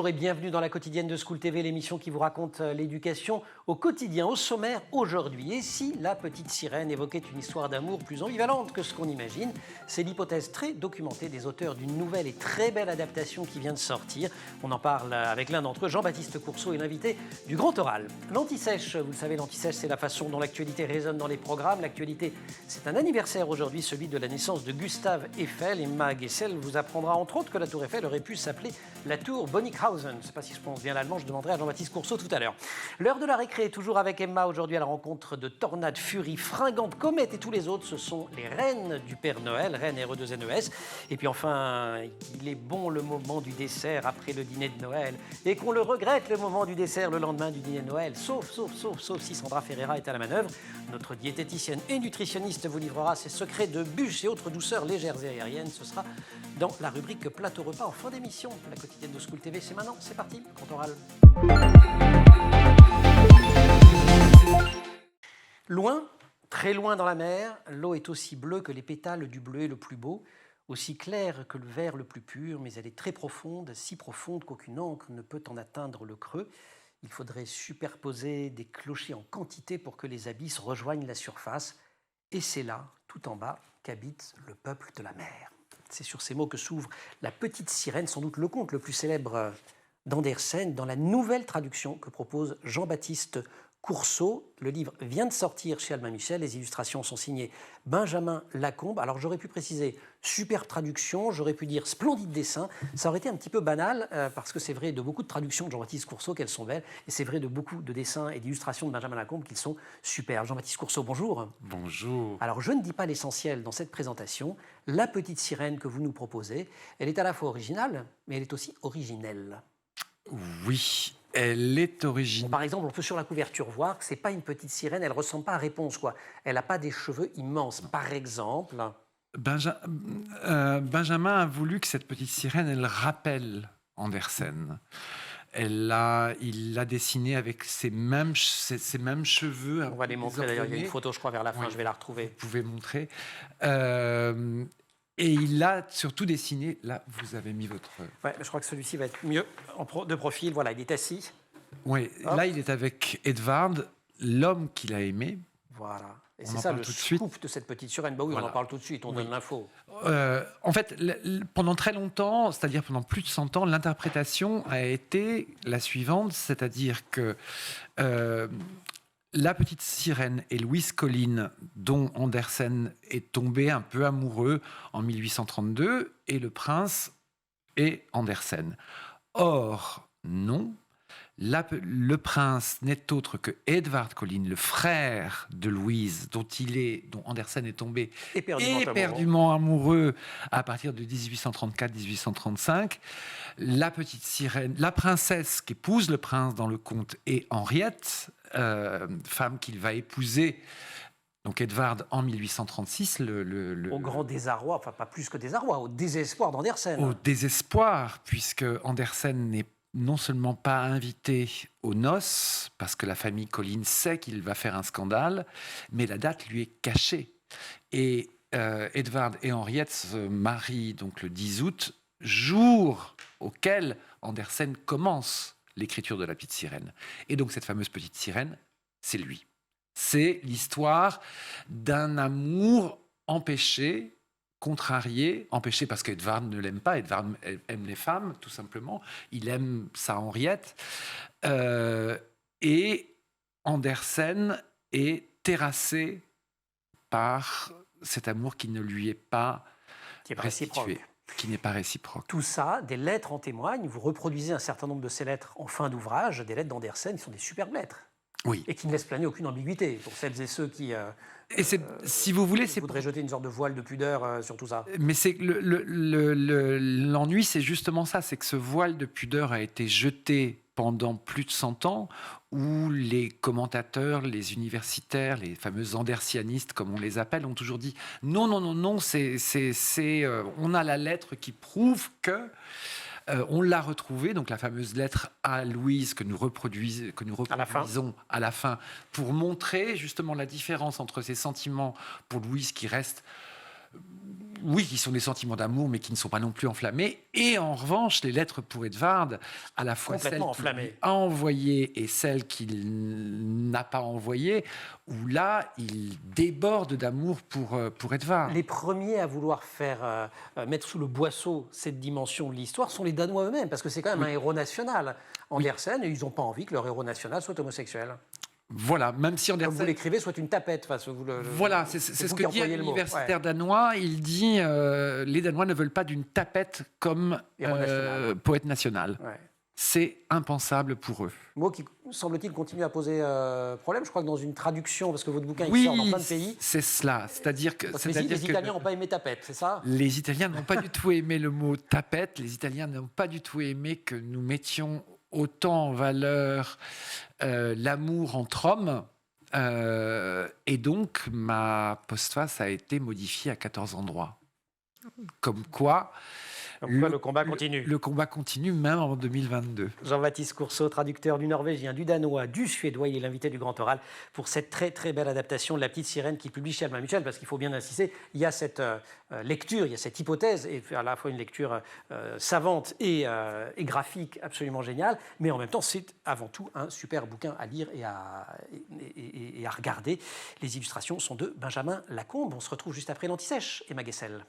Bonjour et bienvenue dans la quotidienne de School TV, l'émission qui vous raconte l'éducation au quotidien. Au sommaire aujourd'hui, et si la petite sirène évoquait une histoire d'amour plus ambivalente que ce qu'on imagine? C'est l'hypothèse très documentée des auteurs d'une nouvelle et très belle adaptation qui vient de sortir. On en parle avec l'un d'entre eux, Jean-Baptiste Courceau, et l'invité du Grand Oral. L'Anti-Sèche, vous le savez, l'Anti-Sèche, c'est la façon dont l'actualité résonne dans les programmes. L'actualité, c'est un anniversaire aujourd'hui, celui de la naissance de Gustave Eiffel. Et Ma Gessel vous apprendra entre autres que la tour Eiffel aurait pu s'appeler la tour Bonnickhausen. Je ne sais pas si je prononce bien l'allemand, je demanderai à Jean-Baptiste Courceau tout à l'heure. L'heure de la récré, toujours avec Emma, aujourd'hui à la rencontre de Tornade, Fury, Fringante, Comète et tous les autres. Ce sont les reines du Père Noël, reines RE2NES. Et puis enfin, il est bon le moment du dessert après le dîner de Noël. Et qu'on le regrette le moment du dessert le lendemain du dîner de Noël. Sauf si Sandra Ferreira est à la manœuvre. Notre diététicienne et nutritionniste vous livrera ses secrets de bûches et autres douceurs légères et aériennes. Ce sera dans la rubrique Plateau Repas en fin d'émission. La quotidienne de School TV, c'est maintenant, c'est parti, Grand Oral. Loin, très loin dans la mer, l'eau est aussi bleue que les pétales du bleuet le plus beau, aussi claire que le vert le plus pur, mais elle est très profonde, si profonde qu'aucune encre ne peut en atteindre le creux. Il faudrait superposer des clochers en quantité pour que les abysses rejoignent la surface. Et c'est là, tout en bas, qu'habite le peuple de la mer. C'est sur ces mots que s'ouvre La Petite Sirène, sans doute le conte le plus célèbre d'Andersen, dans la nouvelle traduction que propose Jean-Baptiste Courceau. Le livre vient de sortir chez Albin Michel, les illustrations sont signées Benjamin Lacombe. Alors j'aurais pu préciser superbe traduction, j'aurais pu dire splendide dessin, ça aurait été un petit peu banal, parce que c'est vrai de beaucoup de traductions de Jean-Baptiste Courceau qu'elles sont belles, et c'est vrai de beaucoup de dessins et d'illustrations de Benjamin Lacombe qu'ils sont superbes. Jean-Baptiste Courceau, bonjour. Bonjour. Alors je ne dis pas l'essentiel dans cette présentation, La Petite Sirène que vous nous proposez, elle est à la fois originale, mais elle est aussi originelle. Oui, elle est Bon, originale. par exemple, on peut sur la couverture voir que ce n'est pas une petite sirène, elle ne ressemble pas à Réponse, quoi. Elle n'a pas des cheveux immenses. Par exemple, Benjamin a voulu que cette petite sirène, elle rappelle Andersen. Il l'a dessinée avec ses mêmes cheveux. on va les montrer d'ailleurs, il y a une photo, je crois, vers la fin, Oui. je vais la retrouver. Vous pouvez montrer. Et il a surtout dessiné, là, vous avez mis votre... Ouais, je crois que celui-ci va être mieux de profil. Voilà, il est assis. Oui, là, il est avec Edvard, l'homme qu'il a aimé. Voilà. Et On c'est en ça parle le tout de suite. scoop de cette petite sirène. Bah oui, Voilà. on en parle tout de suite, on donne l'info. En fait, pendant très longtemps, c'est-à-dire pendant plus de 100 ans, l'interprétation a été la suivante, c'est-à-dire que la petite sirène est Louise Colline, dont Andersen est tombé un peu amoureux en 1832, et le prince est Andersen. Or, non. Le prince n'est autre que Edvard Colline, le frère de Louise, dont Andersen est tombé éperdument amoureux à partir de 1834-1835. La petite sirène, la princesse qui épouse le prince dans le conte est Henriette, femme qu'il va épouser. Donc Edvard en 1836, au grand désarroi, enfin pas plus que désarroi, au désespoir d'Andersen. Au désespoir, puisque Andersen n'est non seulement pas invité aux noces, parce que la famille Colline sait qu'il va faire un scandale, mais la date lui est cachée. Et Edvard et Henriette se marient donc le 10 août, jour auquel Andersen commence l'écriture de La Petite Sirène. Et donc cette fameuse petite sirène, c'est lui. C'est l'histoire d'un amour empêché, contrarié, empêché parce qu'Edvard ne l'aime pas. Edvard aime les femmes, tout simplement. Il aime sa Henriette. Et Andersen est terrassé par cet amour qui ne lui est pas restitué, qui n'est pas réciproque. Tout ça, des lettres en témoignent. Vous reproduisez un certain nombre de ces lettres en fin d'ouvrage, des lettres d'Andersen qui sont des superbes lettres. Oui. Et qui ne laissent planer aucune ambiguïté pour celles et ceux qui si vous voulez, voudraient jeter une sorte de voile de pudeur sur tout ça. Mais c'est l'ennui, c'est justement ça, c'est que ce voile de pudeur a été jeté pendant plus de 100 ans, où les commentateurs, les universitaires, les fameux andersianistes, comme on les appelle, ont toujours dit non, on a la lettre qui prouve que... on l'a retrouvée, donc la fameuse lettre à Louise que nous reproduisons à la fin, pour montrer justement la différence entre ses sentiments pour Louise qui reste oui, qui sont des sentiments d'amour, mais qui ne sont pas non plus enflammés. Et en revanche, les lettres pour Edvard, à la fois celles qu'il a envoyées et celles qu'il n'a pas envoyées, où là, il déborde d'amour pour Edvard. Les premiers à vouloir mettre sous le boisseau cette dimension de l'histoire sont les Danois eux-mêmes, parce que c'est quand même un héros national, Andersen, et ils n'ont pas envie que leur héros national soit homosexuel. Voilà, même si Andersen... Comme vous l'écrivez, soit une tapette. Voilà, c'est ce que dit un universitaire danois. Il dit les Danois ne veulent pas d'une tapette comme poète national. Ouais. C'est impensable pour eux. Mot qui, semble-t-il, continue à poser problème. Je crois que dans une traduction, parce que votre bouquin il sort dans plein de pays. C'est cela. C'est-à-dire que les Italiens n'ont pas aimé tapette, c'est ça? Les Italiens n'ont pas du tout aimé le mot tapette. Les Italiens n'ont pas du tout aimé que nous mettions autant en valeur l'amour entre hommes. Et donc, ma postface a été modifiée à 14 endroits. Comme quoi... le combat continue. Le combat continue même en 2022. Jean-Baptiste Courceau, traducteur du norvégien, du danois, du suédois, il est l'invité du Grand Oral pour cette très très belle adaptation de La Petite Sirène qui publie chez Albin Michel, parce qu'il faut bien insister, il y a cette lecture, il y a cette hypothèse, et à la fois une lecture savante et graphique absolument géniale, mais en même temps c'est avant tout un super bouquin à lire et à regarder. Les illustrations sont de Benjamin Lacombe. On se retrouve juste après l'Anti-Sèche, Emma Guessel.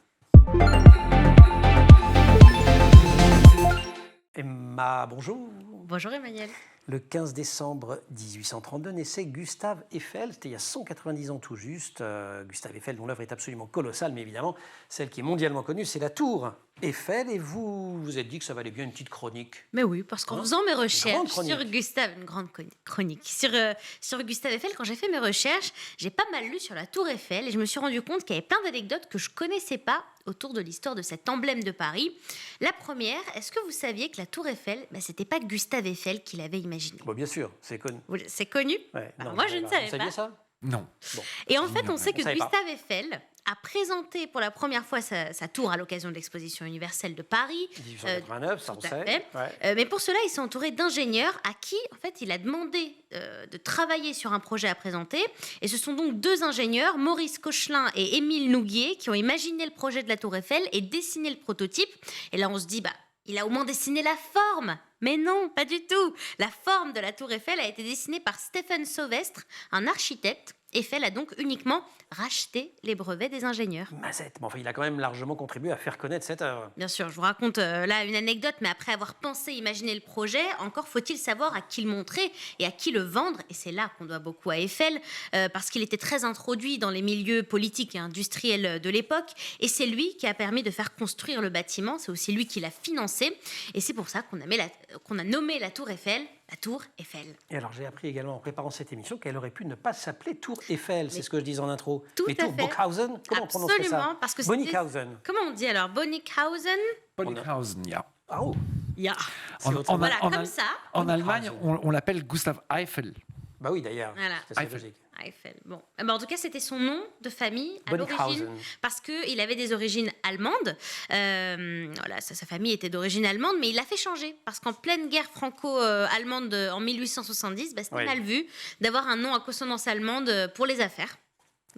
Emma, bonjour. Bonjour Emmanuel. Le 15 décembre 1832 naissait Gustave Eiffel, c'était il y a 190 ans tout juste. Gustave Eiffel, dont l'œuvre est absolument colossale, mais évidemment, celle qui est mondialement connue, c'est la tour Eiffel. Et vous vous êtes dit que ça valait bien une petite chronique. Mais oui, parce qu'en faisant mes recherches sur Gustave, une grande chronique, sur Gustave Eiffel, quand j'ai fait mes recherches, j'ai pas mal lu sur la tour Eiffel et je me suis rendu compte qu'il y avait plein d'anecdotes que je connaissais pas autour de l'histoire de cet emblème de Paris. La première, est-ce que vous saviez que la tour Eiffel, c'était pas Gustave Eiffel qui l'avait imaginé? Bon, bien sûr, c'est connu. C'est connu? Ouais, alors moi, je ne savais pas. Vous saviez ça? Non. Bon. Et en fait, on sait que Gustave Eiffel a présenté pour la première fois sa tour à l'occasion de l'exposition universelle de Paris. 1889, ça on sait. Ouais. Mais pour cela, il s'est entouré d'ingénieurs à qui, en fait, il a demandé de travailler sur un projet à présenter. Et ce sont donc deux ingénieurs, Maurice Cochelin et Émile Nouguier, qui ont imaginé le projet de la tour Eiffel et dessiné le prototype. Et là, on se dit, il a au moins dessiné la forme. Mais non, pas du tout. La forme de la tour Eiffel a été dessinée par Stephen Sauvestre, un architecte. Eiffel a donc uniquement racheté les brevets des ingénieurs. Mazette, bon, enfin, il a quand même largement contribué à faire connaître cette œuvre. Bien sûr, je vous raconte là une anecdote, mais après avoir pensé, imaginé le projet, encore faut-il savoir à qui le montrer et à qui le vendre. Et c'est là qu'on doit beaucoup à Eiffel, parce qu'il était très introduit dans les milieux politiques et industriels de l'époque. Et c'est lui qui a permis de faire construire le bâtiment, c'est aussi lui qui l'a financé. Et c'est pour ça qu'on a nommé la tour Eiffel la tour Eiffel. Et alors j'ai appris également en préparant cette émission qu'elle aurait pu ne pas s'appeler tour Eiffel, c'est ce que je disais en intro. Mais tour Bockhausen, comment on prononce ça? Absolument, parce que Bonnickhausen. Comment on dit alors? Bonnickhausen. Bonnickhausen, ja. Ah oh. Ja. Voilà, comme ça. En Allemagne, on l'appelle Gustave Eiffel. Bah oui, d'ailleurs. Voilà. C'est logique. Eiffel. Bon. En tout cas, c'était son nom de famille à l'origine, parce qu'il avait des origines allemandes. Voilà, sa famille était d'origine allemande, mais il l'a fait changer, parce qu'en pleine guerre franco-allemande en 1870, c'était mal vu d'avoir un nom à consonance allemande pour les affaires.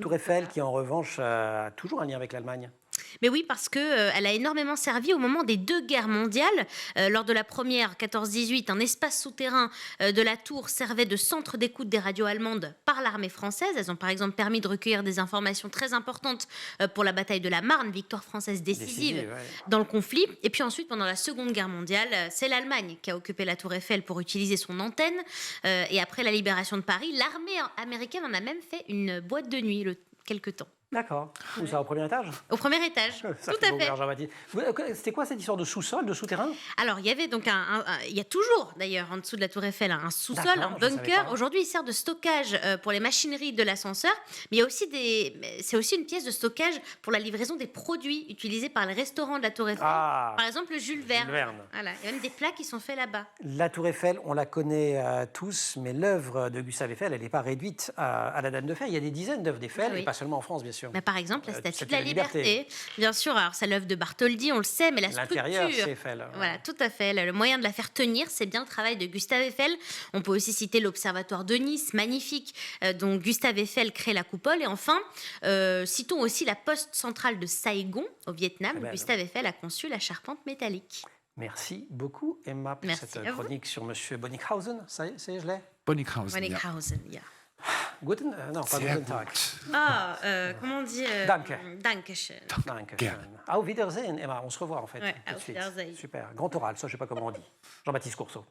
Tour Eiffel, qui en revanche a toujours un lien avec l'Allemagne. Mais oui, parce qu'elle a énormément servi au moment des deux guerres mondiales. Lors de la première, 14-18, un espace souterrain de la tour servait de centre d'écoute des radios allemandes par l'armée française. Elles ont par exemple permis de recueillir des informations très importantes pour la bataille de la Marne, victoire française décisive dans le conflit. Et puis ensuite, pendant la Seconde Guerre mondiale, c'est l'Allemagne qui a occupé la tour Eiffel pour utiliser son antenne. Et après la libération de Paris, l'armée américaine en a même fait une boîte de nuit quelque temps. D'accord. Où ça, au premier étage? Au premier étage, ça tout à fait. C'était quoi cette histoire de sous-sol, de souterrain? Alors, il y avait donc il y a toujours d'ailleurs en dessous de la tour Eiffel un sous-sol, un bunker. Aujourd'hui, il sert de stockage pour les machineries de l'ascenseur, mais il y a aussi c'est aussi une pièce de stockage pour la livraison des produits utilisés par les restaurants de la tour Eiffel. Par exemple, le Jules Verne. Voilà, il y a même des plats qui sont faits là-bas. La tour Eiffel, on la connaît tous, mais l'œuvre de Gustave Eiffel, elle n'est pas réduite à la Dame de Fer. Il y a des dizaines d'œuvres d'Eiffel, et pas seulement en France, bien sûr. sûr. Bah, par exemple, la Statue de la Liberté. Liberté. Bien sûr, alors c'est l'œuvre de Bartholdi, on le sait, mais la L'intérieur, structure... c'est Eiffel. Voilà, tout à fait. Le moyen de la faire tenir, c'est bien le travail de Gustave Eiffel. On peut aussi citer l'Observatoire de Nice, magnifique, dont Gustave Eiffel crée la coupole. Et enfin, citons aussi la poste centrale de Saigon, au Vietnam, Très où belle. Gustave Eiffel a conçu la charpente métallique. Merci beaucoup, Emma, pour Merci cette à vous. chronique sur Monsieur Bonnickhausen. Ça y est, je l'ai. Bonnickhausen. ja. Wonighausen, ja. Guten, non, pas Sehr Guten Tag. gut. Ah, comment on dit Danke. Dankeschön. Danke Gerne. schön. Auf Wiedersehen, Emma. On se revoit en fait. Ouais, tout de auf suite. Wiedersehen. Super. Grand oral, ça je sais pas comment on dit. Jean-Baptiste Courceau.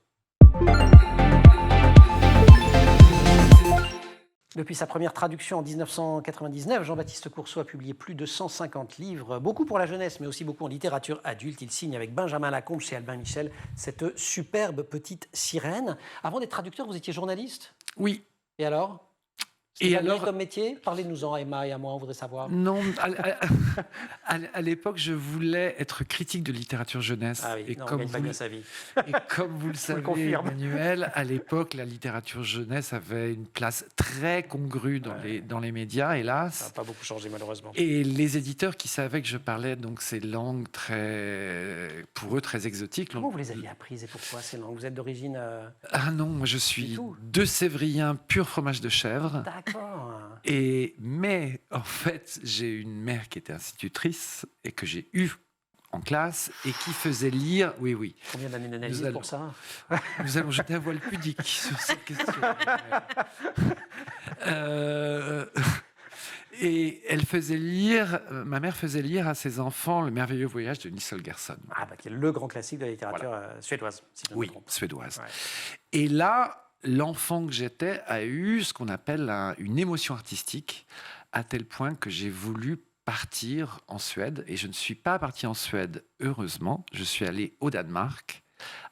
Depuis sa première traduction en 1999, Jean-Baptiste Courceau a publié plus de 150 livres, beaucoup pour la jeunesse, mais aussi beaucoup en littérature adulte. Il signe avec Benjamin Lacombe chez Albin Michel cette superbe petite sirène. Avant d'être traducteur, vous étiez journaliste? Oui. Et alors? Et C'était alors, comme métier? Parlez-nous-en, Emma et à moi, on voudrait savoir. non, à l'époque, je voulais être critique de littérature jeunesse. Ah oui, et, non, on comme gagne pas vous, bien sa vie. et comme vous le savez, confirme. Emmanuel, à l'époque, la littérature jeunesse avait une place très congrue dans les médias, Ça hélas. n'a pas beaucoup changé malheureusement. Et les éditeurs qui savaient que je parlais donc ces langues pour eux très exotiques. Comment vous les aviez apprises et pourquoi ces langues? Vous êtes d'origine... Ah non, moi je Du suis tout. de Sévrien, pur fromage de chèvre. D'accord. Mais en fait, j'ai une mère qui était institutrice et que j'ai eue en classe et qui faisait lire. Oui. Combien d'années d'analyse Nous allons- pour ça? Nous allons jeter un voile pudique sur cette question. Et elle faisait lire, ma mère faisait lire à ses enfants Le merveilleux voyage de Nils Holgersson. Ah, bah, qui est le grand classique de la littérature suédoise, si je ne me Oui, trompe. suédoise. Ouais. Et là, l'enfant que j'étais a eu ce qu'on appelle une émotion artistique, à tel point que j'ai voulu partir en Suède. Et je ne suis pas parti en Suède, heureusement. Je suis allé au Danemark.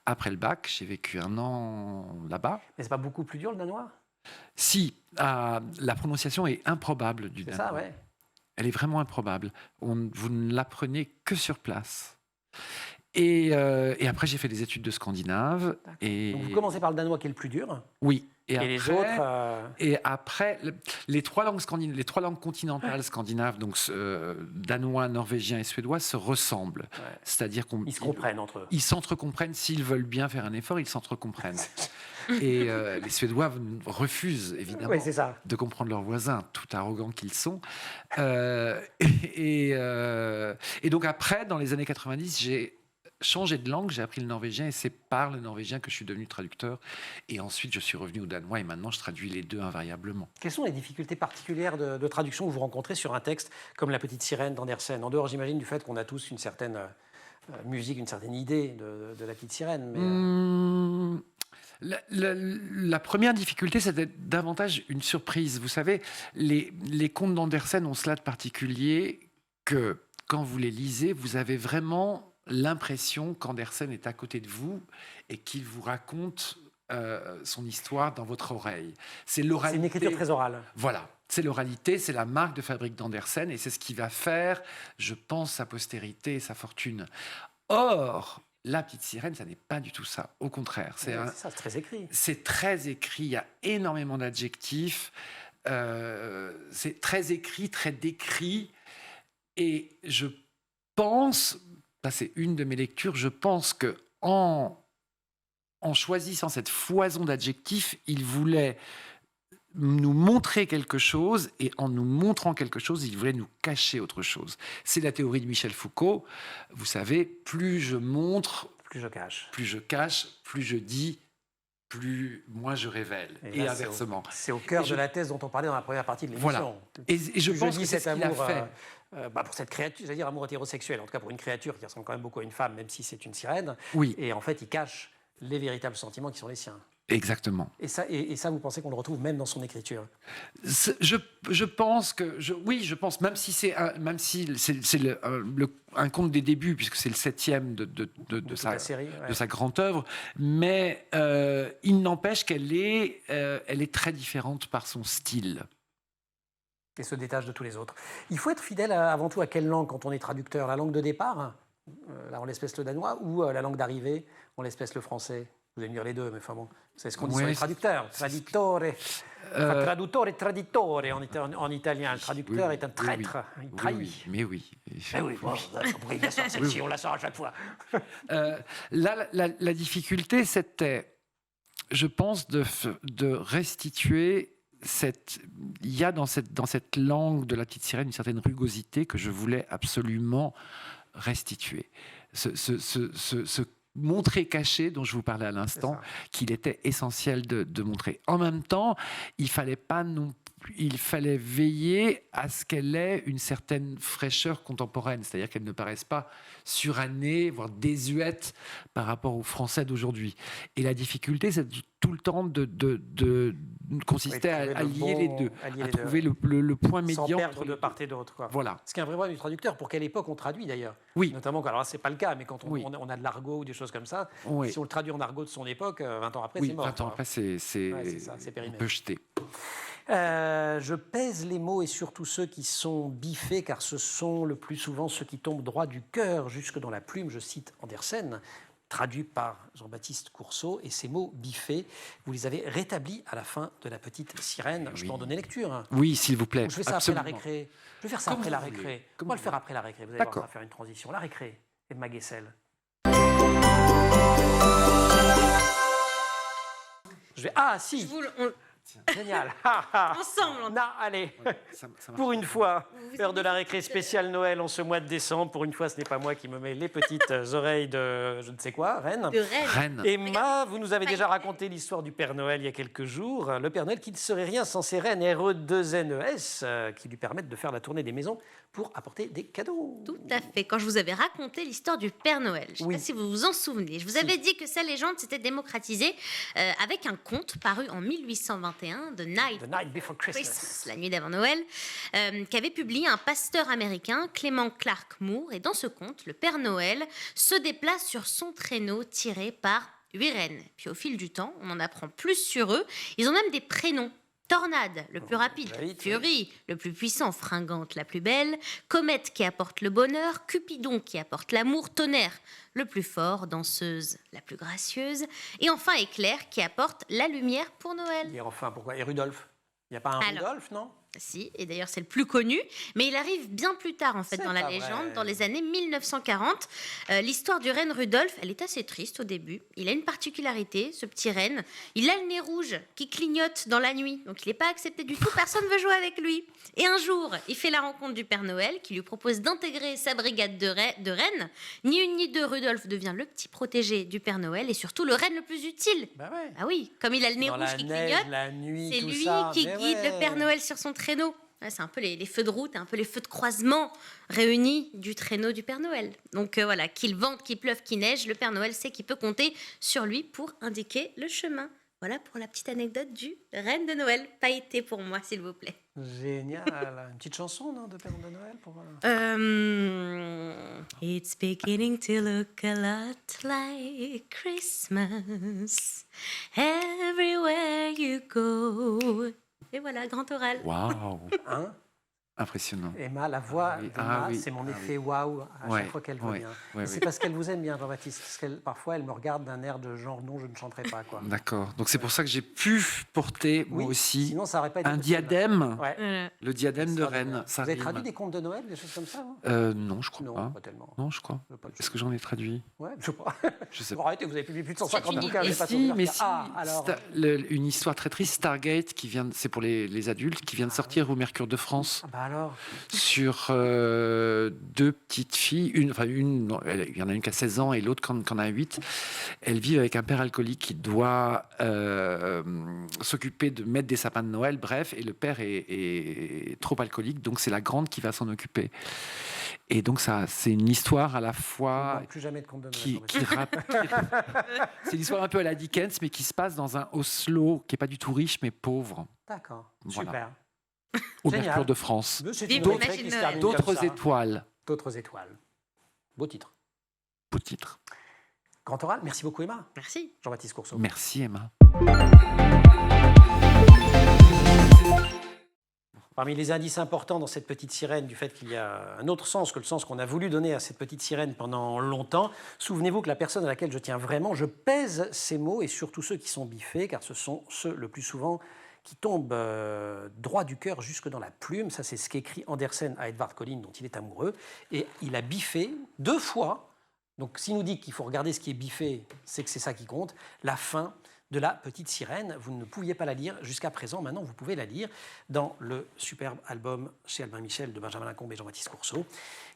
Après le bac, j'ai vécu 1 an là-bas. Mais c'est pas beaucoup plus dur le danois? Si, la prononciation est improbable du C'est danois. ça, ouais. Elle est vraiment improbable. Vous ne l'apprenez que sur place. Et après, j'ai fait des études de scandinave. Et Donc vous commencez par le danois qui est le plus dur, oui. et après, les autres... Et après, les 3 langues continentales scandinaves, donc danois, norvégien et suédois, se ressemblent. Ouais. C'est-à-dire Ils se comprennent entre eux. Ils s'entrecomprennent. S'ils veulent bien faire un effort, ils s'entrecomprennent. Et les Suédois refusent, évidemment, Oui, c'est ça. de comprendre leurs voisins, tout arrogants qu'ils sont. Et donc après, dans les années 90, j'ai changé de langue, j'ai appris le norvégien et c'est par le norvégien que je suis devenu traducteur. Et ensuite, je suis revenu au danois et maintenant, je traduis les deux invariablement. Quelles sont les difficultés particulières de traduction que vous rencontrez sur un texte comme La Petite Sirène d'Andersen? En dehors, j'imagine, du fait qu'on a tous une certaine musique, une certaine idée de La Petite Sirène. Mais, La première difficulté, c'était davantage une surprise. Vous savez, les contes d'Andersen ont cela de particulier que quand vous les lisez, vous avez vraiment l'impression qu'Andersen est à côté de vous et qu'il vous raconte son histoire dans votre oreille. C'est l'oralité. c'est une écriture très orale. Voilà, c'est l'oralité, c'est la marque de fabrique d'Andersen et c'est ce qui va faire, je pense, sa postérité et sa fortune. Or, La Petite Sirène, ça n'est pas du tout ça. Au contraire, C'est ça, c'est très écrit. c'est très écrit, il y a énormément d'adjectifs, c'est très écrit, très décrit. Et je pense, ça c'est une de mes lectures, je pense que en choisissant cette foison d'adjectifs, il voulait nous montrer quelque chose et en nous montrant quelque chose, il voulait nous cacher autre chose. C'est la théorie de Michel Foucault. Vous savez, plus je montre, Plus je cache. plus je cache, plus je dis, plus moi je révèle. Et là, inversement. C'est au cœur Et de la thèse dont on parlait dans la première partie de l'émission. Voilà. Et je Plus pense dis que c'est cet ce qu'il a amour, fait. pour cette créature, j'allais dire amour hétérosexuel, en tout cas pour une créature qui ressemble quand même beaucoup à une femme, même si c'est une sirène. Oui, Et en fait, il cache les véritables sentiments qui sont les siens. exactement. Et ça, vous pensez qu'on le retrouve même dans son écriture? Je pense que oui, je pense même si c'est un conte des débuts puisque c'est le 7e de toute la série, ouais. de sa grande œuvre, mais il n'empêche qu'elle est très différente par son style. Et se détache de tous les autres. Il faut être fidèle avant tout à quelle langue quand on est traducteur? La langue de départ, là en l'espèce le danois, ou la langue d'arrivée, en l'espèce le français? Vous allez me dire les deux, mais enfin bon, c'est ce qu'on dit Ouais, sur les traducteurs. Traditore, enfin, traduttore, traditore en italien. Le traducteur est un traître, il trahit. Oui, mais oui. Eh oui, bon, on pourrait bien sortir celle-ci, on la sort à chaque fois. Là, la difficulté, c'était, je pense, de restituer il y a dans cette langue de la petite sirène une certaine rugosité que je voulais absolument restituer. Ce montrer caché dont je vous parlais à l'instant, qu'il était essentiel de montrer. En même temps, il fallait veiller à ce qu'elle ait une certaine fraîcheur contemporaine, c'est-à-dire qu'elle ne paraisse pas surannée, voire désuète par rapport aux Français d'aujourd'hui. Et la difficulté, c'est tout le temps de consister à lier les deux, à trouver le point médian. Sans perdre de part et d'autre. Voilà. Ce qui est un vrai problème du traducteur, pour quelle époque on traduit d'ailleurs. Oui. Notamment, alors là, c'est pas le cas, mais quand on a de l'argot ou des choses comme ça, si on le traduit en argot de son époque, 20 ans après, c'est mort. 20 ans après, c'est périmé. On peut jeter. Je pèse les mots et surtout ceux qui sont biffés, car ce sont le plus souvent ceux qui tombent droit du cœur jusque dans la plume. Je cite Andersen, traduit par Jean-Baptiste Coursault, et ces mots biffés, vous les avez rétablis à la fin de La Petite Sirène. Je peux en donner lecture. Oui, s'il vous plaît. Je fais ça absolument. après la récré. Je vais faire ça après la récré. On va le faire après la récré. Vous allez voir, on va faire une transition. La récré et de Maguessel. Ah, si. Génial. Ensemble. Non, allez. Ça pour une fois, heure de la récré spéciale Noël en ce mois de décembre. Pour une fois, ce n'est pas moi qui me mets les petites oreilles de je ne sais quoi, Reine. De Reine. Emma, vous nous avez déjà raconté l'histoire du Père Noël il y a quelques jours. Le Père Noël qui ne serait rien sans ses reines RE2NES qui lui permettent de faire la tournée des maisons pour apporter des cadeaux. Tout à fait. Quand je vous avais raconté l'histoire du Père Noël, je ne sais pas si vous vous en souvenez, je vous avais dit que sa légende s'était démocratisée avec un conte paru en 1821, The Night Before Christmas, la nuit d'avant Noël, qu'avait publié un pasteur américain, Clement Clark Moore. Et dans ce conte, le Père Noël se déplace sur son traîneau tiré par 8 rennes. Puis au fil du temps, on en apprend plus sur eux. Ils ont même des prénoms. Tornade, le plus rapide. Fury, le plus puissant. Fringante, la plus belle. Comète, qui apporte le bonheur. Cupidon, qui apporte l'amour. Tonnerre, le plus fort. Danseuse, la plus gracieuse. Et enfin Éclair, qui apporte la lumière pour Noël. Et enfin, pourquoi? Et Rudolph? Il n'y a pas un Rudolph, non? Si, et d'ailleurs c'est le plus connu, mais il arrive bien plus tard en fait dans la légende, dans les années 1940. L'histoire du renne Rudolph, elle est assez triste au début. Il a une particularité, ce petit renne. Il a le nez rouge qui clignote dans la nuit, donc il n'est pas accepté du tout, personne ne veut jouer avec lui. Et un jour, il fait la rencontre du Père Noël qui lui propose d'intégrer sa brigade de rennes. Ni une ni deux, Rudolph devient le petit protégé du Père Noël et surtout le renne le plus utile. Bah ouais. Ah oui, comme il a le nez rouge qui clignote, c'est lui qui guide le Père Noël sur son traîneau. C'est un peu les feux de route, un peu les feux de croisement réunis du traîneau du Père Noël. Donc voilà, qu'il vente, qu'il pleuve, qu'il neige, le Père Noël sait qu'il peut compter sur lui pour indiquer le chemin. Voilà pour la petite anecdote du Reine de Noël. Pailleté pour moi, s'il vous plaît. Génial. Une petite chanson, non, de Père de Noël pour... It's beginning to look a lot like Christmas everywhere you go. Et voilà, grand oral. Waouh. Hein? Impressionnant. Emma, la voix d'Emma, c'est mon effet waouh à chaque fois qu'elle vient. C'est parce qu'elle vous aime bien, Jean-Baptiste. Parce qu'elle, parfois, elle me regarde d'un air de genre non, je ne chanterai pas. D'accord. Donc c'est pour ça que j'ai pu porter moi aussi sinon, ça aurait pas été un diadème. Ouais. Le diadème de Rennes. Vous avez traduit des contes de Noël, des choses comme ça? Non, je crois pas. Pas tellement. Non, je crois. Est-ce que j'en ai traduit? Ouais, je sais pas. Je sais pas. Bon, arrêtez, vous avez publié plus de 150 bouquins. Alors... une histoire très triste, Stargate, qui vient, c'est pour les adultes, qui vient de sortir au Mercure de France. Ah bah alors. Sur deux petites filles, il y en a une qui a 16 ans et l'autre qui en a 8. Elles vivent avec un père alcoolique qui doit s'occuper de mettre des sapins de Noël, bref, et le père est trop alcoolique, donc c'est la grande qui va s'en occuper. Et donc ça, c'est une histoire à la fois plus jamais de contes de Noël, c'est une histoire un peu à la Dickens, mais qui se passe dans un Oslo qui est pas du tout riche mais pauvre. D'accord, voilà. Super. Au Mercure de France. D'autres étoiles. D'autres étoiles. Beau titre. Beau titre. Grand oral, merci beaucoup Emma. Merci. Jean-Baptiste Coursault. Merci Emma. Parmi les indices importants dans cette petite sirène, du fait qu'il y a un autre sens que le sens qu'on a voulu donner à cette petite sirène pendant longtemps, souvenez-vous que la personne à laquelle je tiens vraiment, je pèse ces mots, et surtout ceux qui sont biffés, car ce sont ceux le plus souvent qui tombent droit du cœur jusque dans la plume. Ça, c'est ce qu'écrit Andersen à Edvard Collins, dont il est amoureux. Et il a biffé 2 fois. Donc, s'il nous dit qu'il faut regarder ce qui est biffé, c'est que c'est ça qui compte. La fin de la petite sirène. Vous ne pouviez pas la lire jusqu'à présent. Maintenant, vous pouvez la lire dans le superbe album chez Albin Michel de Benjamin Lacombe et Jean-Baptiste Coursault.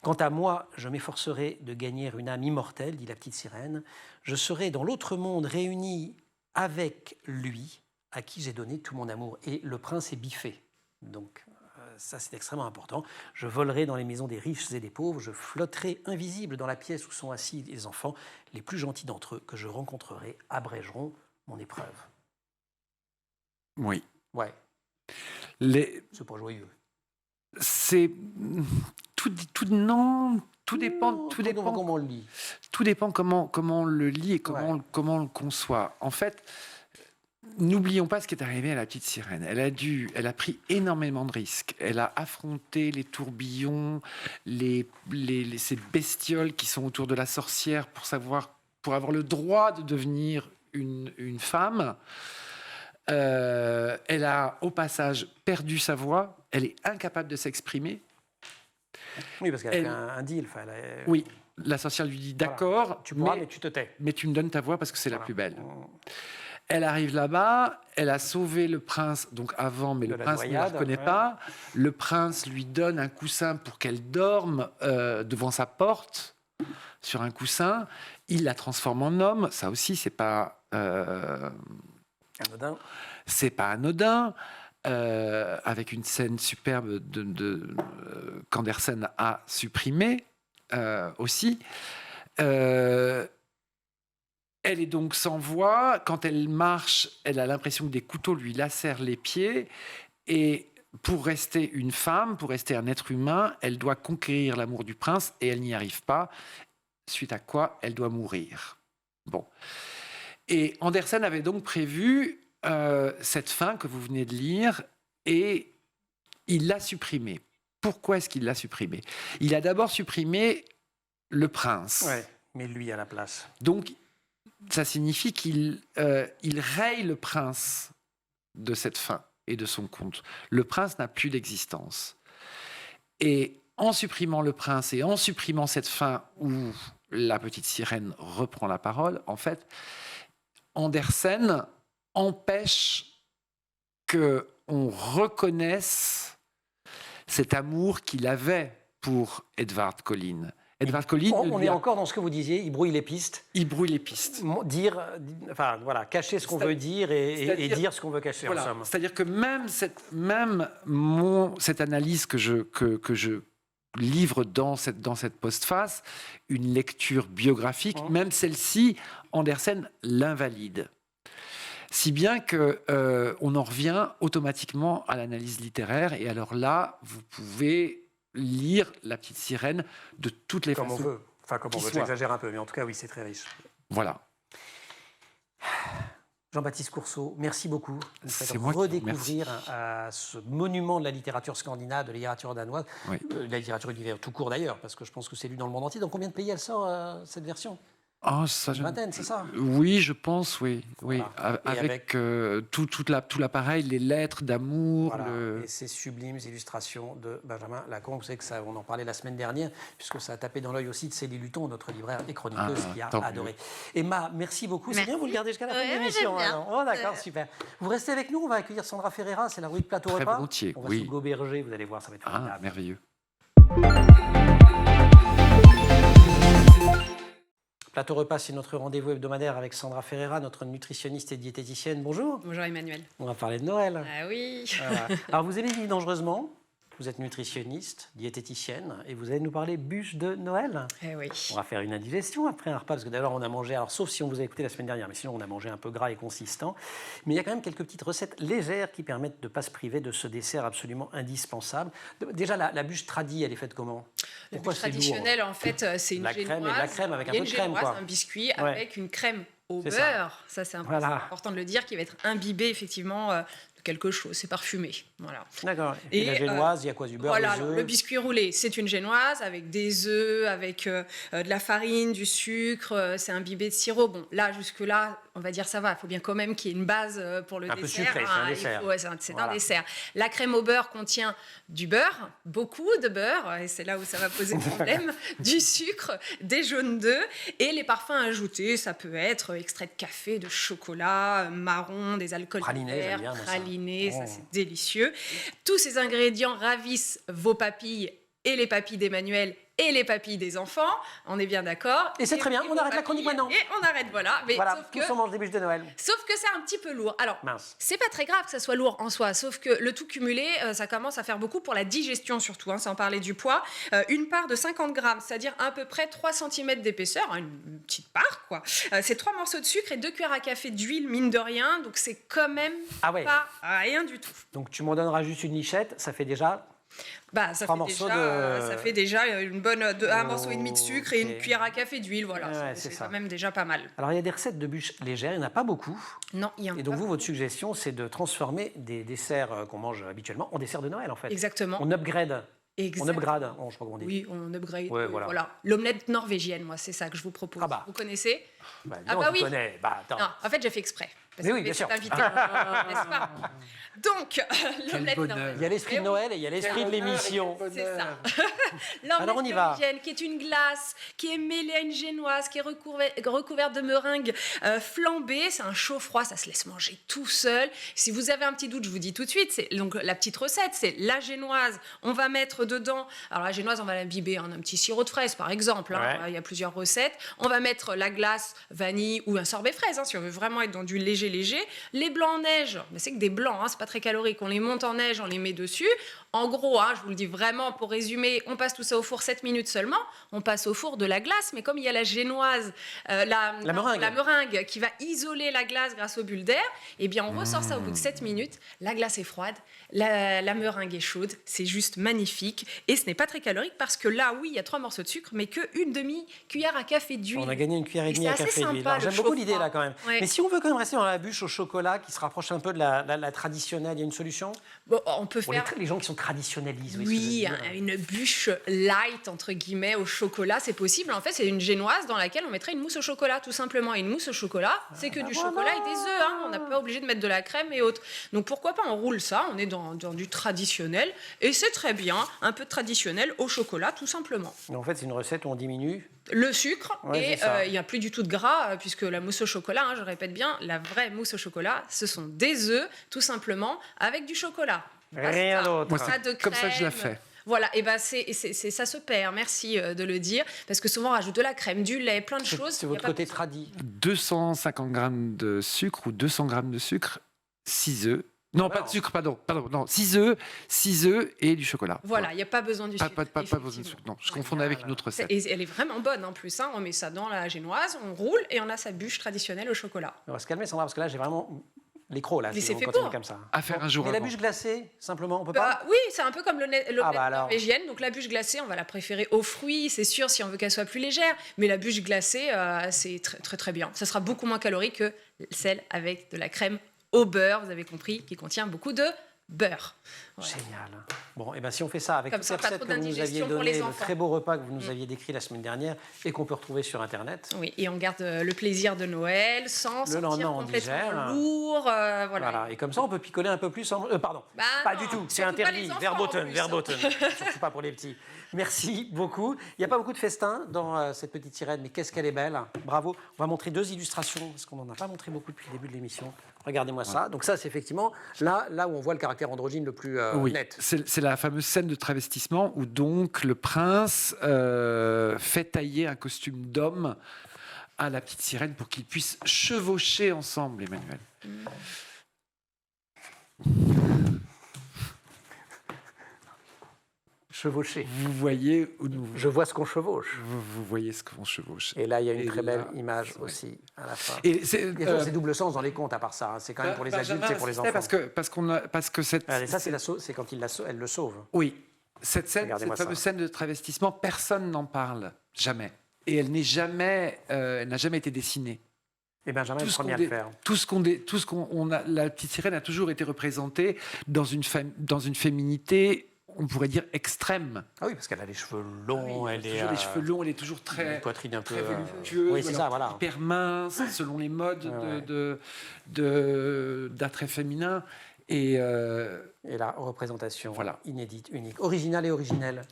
Quant à moi, je m'efforcerai de gagner une âme immortelle, dit la petite sirène. Je serai dans l'autre monde réuni avec lui, à qui j'ai donné tout mon amour. Et le prince est biffé. Donc, ça, c'est extrêmement important. Je volerai dans les maisons des riches et des pauvres. Je flotterai invisible dans la pièce où sont assis les enfants. Les plus gentils d'entre eux que je rencontrerai abrégeront mon épreuve. Oui. Ouais. C'est pas joyeux. C'est non. Tout dépend. Tout dépend comment on le lit. Tout dépend comment on le lit et comment on le conçoit. En fait, n'oublions pas ce qui est arrivé à la petite sirène. Elle a pris énormément de risques. Elle a affronté les tourbillons, ces bestioles qui sont autour de la sorcière pour avoir le droit de devenir une femme. Elle a au passage perdu sa voix. Elle est incapable de s'exprimer. Oui, parce qu'elle a fait un deal. Oui, la sorcière lui dit d'accord, voilà. Tu pourras, mais tu te tais. Mais tu me donnes ta voix parce que c'est la plus belle. Elle arrive là-bas, elle a sauvé le prince, donc avant, mais le prince ne la reconnaît pas. Le prince lui donne un coussin pour qu'elle dorme devant sa porte, sur un coussin. Il la transforme en homme. Ça aussi, c'est pas anodin. C'est pas anodin. Avec une scène superbe qu'Andersen a supprimée aussi. Elle est donc sans voix. Quand elle marche, elle a l'impression que des couteaux lui lacèrent les pieds. Et pour rester une femme, pour rester un être humain, elle doit conquérir l'amour du prince et elle n'y arrive pas. Suite à quoi, elle doit mourir. Bon. Et Andersen avait donc prévu cette fin que vous venez de lire et il l'a supprimée. Pourquoi est-ce qu'il l'a supprimée ? Il a d'abord supprimé le prince. Ouais, mais lui à la place. Donc, ça signifie qu'il raye le prince de cette fin et de son conte. Le prince n'a plus d'existence. Et en supprimant le prince et en supprimant cette fin où la petite sirène reprend la parole, en fait, Andersen empêche qu'on reconnaisse cet amour qu'il avait pour Edvard Collins. Edvard Collins. On est encore dans ce que vous disiez, il brouille les pistes. Il brouille les pistes. Cacher ce qu'on veut dire et dire ce qu'on veut cacher. Voilà, en somme. C'est-à-dire que même cette analyse que je livre dans cette postface, une lecture biographique, même celle-ci, Andersen l'invalide. Si bien qu'on en revient automatiquement à l'analyse littéraire. Et alors là, vous pouvez lire La Petite Sirène de toutes les façons. Comme on veut. Enfin, comme on veut, j'exagère un peu, mais en tout cas, oui, c'est très riche. Voilà. Jean-Baptiste Coursault, merci beaucoup. C'est moi redécouvrir ce monument de la littérature scandinave, de la littérature danoise, de la littérature univers tout court d'ailleurs, parce que je pense que c'est lu dans le monde entier. Dans combien de pays elle sort, cette version ? Une vingtaine, c'est ça ? Oui, je pense, oui. Voilà. Avec tout l'appareil, les lettres d'amour. Et ces sublimes illustrations de Benjamin Lacombe. Vous savez que ça, on en parlait la semaine dernière, puisque ça a tapé dans l'œil aussi de Céline Luton, notre libraire et chroniqueuse, qui a adoré. Emma, merci beaucoup. C'est bien, vous le gardez jusqu'à la fin de l'émission. Oh, d'accord, super. Vous restez avec nous, on va accueillir Sandra Ferreira, c'est la rubrique Plateau Repas. Très volontiers, on va se goberger, vous allez voir, ça va être formidable. Merveilleux. Plateau Repas, c'est notre rendez-vous hebdomadaire avec Sandra Ferreira, notre nutritionniste et diététicienne. Bonjour. Bonjour Emmanuel. On va parler de Noël. Ah oui. Voilà. Alors vous aimez vivre dangereusement, vous êtes nutritionniste, diététicienne, et vous allez nous parler bûche de Noël. Eh oui. On va faire une indigestion après un repas, parce que d'ailleurs on a mangé, alors sauf si on vous a écouté la semaine dernière, mais sinon on a mangé un peu gras et consistant. Mais il y a quand même quelques petites recettes légères qui permettent de ne pas se priver de ce dessert absolument indispensable. Déjà, la bûche tradie, elle est faite comment ? Pourquoi c'est traditionnelle, en fait, c'est une génoise. La crème avec un peu de crème, quoi. Un biscuit avec une crème au beurre. Ça, c'est important de le dire, qui va être imbibé effectivement quelque chose, c'est parfumé. Voilà. D'accord. Et la génoise, il y a quoi, du beurre, voilà, des œufs? le biscuit roulé, c'est une génoise avec des œufs, avec de la farine, du sucre, c'est imbibé de sirop. Bon, là, jusque-là, on va dire ça va. Il faut bien quand même qu'il y ait une base pour le un dessert. Peu sucré, c'est un dessert. C'est un dessert. La crème au beurre contient du beurre, beaucoup de beurre, et c'est là où ça va poser problème, du sucre, des jaunes d'œufs, et les parfums ajoutés, ça peut être extrait de café, de chocolat, marron, des alcools verts, praliné, ça c'est délicieux. Tous ces ingrédients ravissent vos papilles et les papilles d'Emmanuel et les papilles des enfants, on est bien d'accord. Et c'est très bien, on arrête la chronique maintenant. Et on arrête, voilà. Mais voilà, tous on mange des bûches de Noël. Sauf que c'est un petit peu lourd. Alors, c'est pas très grave que ça soit lourd en soi, sauf que le tout cumulé, ça commence à faire beaucoup pour la digestion surtout, sans parler du poids. Une part de 50 grammes, c'est-à-dire à peu près 3 cm d'épaisseur, une petite part, quoi. C'est 3 morceaux de sucre et 2 cuillères à café d'huile, mine de rien, donc c'est quand même pas rien du tout. Donc tu m'en donneras juste une lichette, ça fait déjà... ça fait déjà un morceau et demi de sucre et une cuillère à café d'huile, voilà. C'est quand même déjà pas mal. Alors il y a des recettes de bûches légères, il n'y en a pas beaucoup. Non, il y en a pas. Et donc votre suggestion, c'est de transformer des desserts qu'on mange habituellement en desserts de Noël, en fait. Exactement. On upgrade. Exactement. On upgrade, je sais pas comment on dit. Oui, on upgrade. Ouais, voilà. L'omelette norvégienne, moi, c'est ça que je vous propose. Vous connaissez? Oui. Attends. Non, en fait, j'ai fait exprès. Mais oui, bien sûr. Invité, n'est-ce pas? Donc, l'omelette norvégienne. Il y a l'esprit de Noël et il y a l'esprit de l'émission. C'est ça. Alors on y va. L'omelette qui est une glace, qui est mêlée à une génoise, qui est recouverte de meringue flambée. C'est un chaud-froid, ça se laisse manger tout seul. Si vous avez un petit doute, je vous dis tout de suite, donc la petite recette, c'est la génoise. On va mettre dedans, alors la génoise, on va l'imbiber en un petit sirop de fraise, par exemple. Il y a plusieurs recettes. On va mettre la glace vanille ou un sorbet fraise, si on veut vraiment être dans du léger. Les blancs en neige, mais c'est que des blancs, c'est pas très calorique. On les monte en neige, on les met dessus. En gros, je vous le dis vraiment pour résumer, on passe tout ça au four 7 minutes seulement. On passe au four de la glace, mais comme il y a la génoise, la meringue qui va isoler la glace grâce aux bulles d'air, eh bien on ressort ça au bout de 7 minutes. La glace est froide, la meringue est chaude, c'est juste magnifique. Et ce n'est pas très calorique parce que là, oui, il y a 3 morceaux de sucre, mais qu'une demi-cuillère à café d'huile. On a gagné une cuillère et demie à café d'huile. J'aime beaucoup l'idée là quand même. Ouais. Mais si on veut quand même rester dans la bûche au chocolat qui se rapproche un peu de la traditionnelle, il y a une solution? On peut faire... Les gens qui sont traditionnalistes. Oui, une bûche light, entre guillemets, au chocolat, c'est possible. En fait, c'est une génoise dans laquelle on mettrait une mousse au chocolat, tout simplement. Et une mousse au chocolat, c'est que du chocolat et des œufs. On n'est pas obligé de mettre de la crème et autres. Donc pourquoi pas, on roule ça, on est dans du traditionnel. Et c'est très bien, un peu de traditionnel au chocolat, tout simplement. Mais en fait, c'est une recette où on diminue le sucre, et il n'y a plus du tout de gras, puisque la mousse au chocolat, je répète bien, la vraie mousse au chocolat, ce sont des œufs, tout simplement, avec du chocolat. Rien d'autre. Comme ça que je la fais. Voilà, et ça se perd, merci de le dire, parce que souvent on rajoute de la crème, du lait, plein de choses. C'est votre côté tradit. 250 grammes de sucre ou 200 grammes de sucre, 6 œufs. Non, pas de sucre, pardon, 6 œufs et du chocolat. Voilà, il n'y a pas besoin du sucre. Pas besoin de sucre, non, je confondais avec une autre recette. Et elle est vraiment bonne en plus, on met ça dans la génoise, on roule et on a sa bûche traditionnelle au chocolat. On va se calmer, Sandra, parce que là j'ai vraiment... les crocs, là, mais c'est fait comme ça. À faire un jour. Mais la bûche glacée, simplement, on peut pas? Oui, c'est un peu comme l'omelette norvégienne. Donc la bûche glacée, on va la préférer aux fruits, c'est sûr, si on veut qu'elle soit plus légère. Mais la bûche glacée, c'est très, très, très bien. Ça sera beaucoup moins calorique que celle avec de la crème au beurre, vous avez compris, qui contient beaucoup de beurre. Voilà. Génial. Bon, et ben si on fait ça avec toutes les recettes que vous nous aviez données, le très beau repas que vous nous aviez décrit la semaine dernière et qu'on peut retrouver sur Internet. Oui, et on garde le plaisir de Noël sans sentir complètement lourd. Voilà. Et comme ça, on peut picoler un peu plus. Pardon, pas du tout, c'est interdit. Verboten, surtout pas pour les petits. Merci beaucoup. Il n'y a pas beaucoup de festins dans cette petite sirène, mais qu'est-ce qu'elle est belle. Bravo. On va montrer 2 illustrations, parce qu'on n'en a pas montré beaucoup depuis le début de l'émission. Regardez-moi ça. Donc ça, c'est effectivement là où on voit le caractère androgyne le plus net. C'est la fameuse scène de travestissement où donc le prince fait tailler un costume d'homme à la petite sirène pour qu'ils puissent chevaucher ensemble, Emmanuel. Chevaucher. Vous voyez où nous... Je vois ce qu'on chevauche. Vous voyez ce qu'on chevauche. Et là, il y a une très belle image aussi à la fin. Et c'est double sens dans les contes à part ça. C'est quand même pour les adultes et pour les enfants. Parce que cette... ça, c'est quand elle le sauve. Oui. Cette fameuse scène de travestissement, personne n'en parle. Jamais. Et elle n'a jamais été dessinée. Et Benjamin est le premier à le faire. La petite sirène a toujours été représentée dans une féminité, on pourrait dire extrême. Ah oui, parce qu'elle a les cheveux longs, elle est les cheveux longs, elle est toujours très, une poitrine un peu très voluptueuse, oui, c'est ça, voilà. hyper mince, selon les modes d'attrait féminin. Et la représentation voilà. inédite, unique, originale et originelle,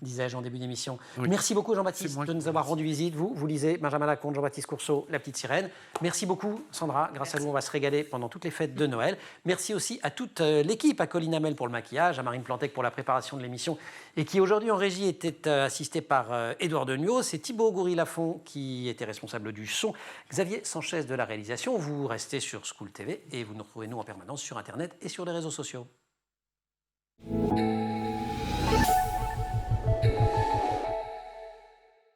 disais-je en début d'émission. Oui. Merci beaucoup Jean-Baptiste de nous avoir rendu visite. Vous lisez Benjamin Lacombe, Jean-Baptiste Courceau, La Petite Sirène. Merci beaucoup Sandra, grâce à vous on va se régaler pendant toutes les fêtes de Noël. Merci aussi à toute l'équipe, à Colline Hamel pour le maquillage, à Marine Plantec pour la préparation de l'émission et qui aujourd'hui en régie était assistée par Édouard Degnaud. C'est Thibaut Goury-Lafont qui était responsable du son, Xavier Sanchez de la réalisation. Vous restez sur School TV et vous nous retrouvez nous en permanence sur Internet et sur les réseaux sociaux.